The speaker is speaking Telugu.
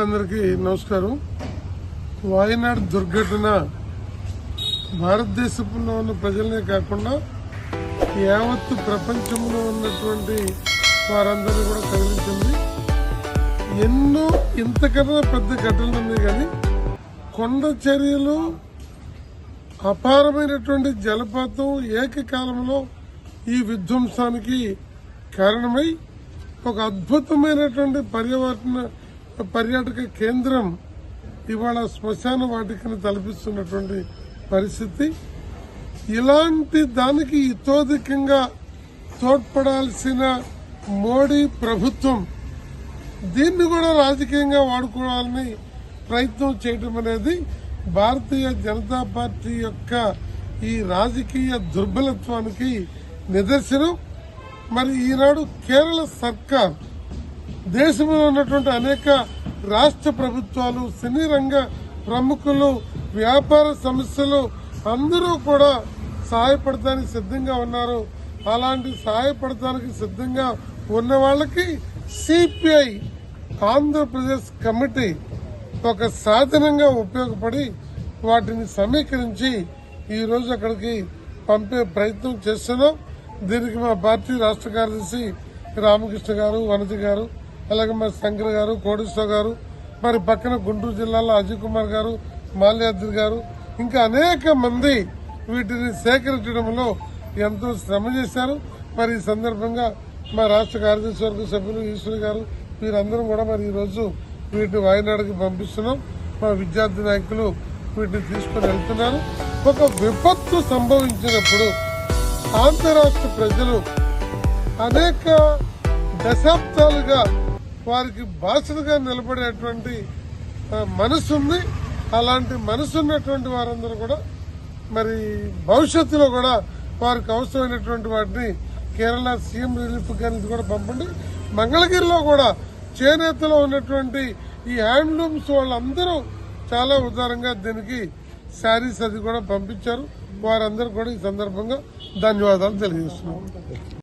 మిత్రులందరికీ నమస్కారం. వాయనాడ్ దుర్ఘటన భారతదేశంలో ఉన్న ప్రజలనే కాకుండా యావత్తు ప్రపంచంలో ఉన్నటువంటి వారందరినీ కూడా కదిలించింది. ఎన్నో ఇంతకన్నా పెద్ద ఘటనలు ఉన్నాయి, కానీ కొండ చర్యలు, అపారమైనటువంటి జలపాతం ఏకకాలంలో ఈ విధ్వంసానికి కారణమై ఒక అద్భుతమైనటువంటి పర్యాటక కేంద్రం ఇవాళ శ్మశాన వాటికను తలపిస్తున్నటువంటి పరిస్థితి. ఇలాంటి దానికి ఇతోధికంగా తోడ్పడాల్సిన మోడీ ప్రభుత్వం దీన్ని కూడా రాజకీయంగా వాడుకోవాలని ప్రయత్నం చేయడం అనేది భారతీయ జనతా పార్టీ యొక్క ఈ రాజకీయ దుర్బలత్వానికి నిదర్శనం. మరి ఈనాడు కేరళ సర్కార్, దేశంలో ఉన్నటువంటి అనేక రాష్ట్ర ప్రభుత్వాలు, సినీ రంగ ప్రముఖులు, వ్యాపార సంస్థలు అందరూ కూడా సహాయపడటానికి సిద్ధంగా ఉన్నారు. అలాంటి సహాయపడటానికి సిద్ధంగా ఉన్న వాళ్ళకి సిపిఐ ఆంధ్రప్రదేశ్ కమిటీ ఒక సాధనంగా ఉపయోగపడి వాటిని సమీకరించి ఈరోజు అక్కడికి పంపే ప్రయత్నం చేస్తున్నాం. దీనికి మా పార్టీ రాష్ట్ర కార్యదర్శి రామకృష్ణ గారు, వనజ గారు, అలాగే మా శంకర్ గారు, కోటేశ్వర గారు, మరి పక్కన గుంటూరు జిల్లాలో అజయ్ కుమార్ గారు, మాల్యాద్రి గారు, ఇంకా అనేక మంది వీటిని సేకరించడంలో ఎంతో శ్రమ చేశారు. మరి ఈ సందర్భంగా మా రాష్ట్ర కార్యదర్శి వర్గ సభ్యులు ఈశ్వరి గారు వీరందరం కూడా మరి ఈరోజు వీటిని వాయనాడుకి పంపిస్తున్నాం. మా విద్యార్థి నాయకులు వీటిని తీసుకుని వెళ్తున్నారు. ఒక విపత్తు సంభవించినప్పుడు ఆంధ్ర రాష్ట్ర ప్రజలు అనేక దశాబ్దాలుగా వారికి బాసటగా నిలబడేటువంటి మనసుంది. అలాంటి మనసున్నటువంటి వారందరూ కూడా మరి భవిష్యత్తులో కూడా వారికి అవసరమైనటువంటి వాటిని కేరళ సీఎం రిలీఫ్ కానీ కూడా పంపండి. మంగళగిరిలో కూడా చేనేతలో ఉన్నటువంటి ఈ హ్యాండ్లూమ్స్ వాళ్ళందరూ చాలా ఉదారంగా దీనికి శారీస్ అది కూడా పంపించారు. వారందరూ కూడా ఈ సందర్భంగా ధన్యవాదాలు తెలియజేస్తున్నాం.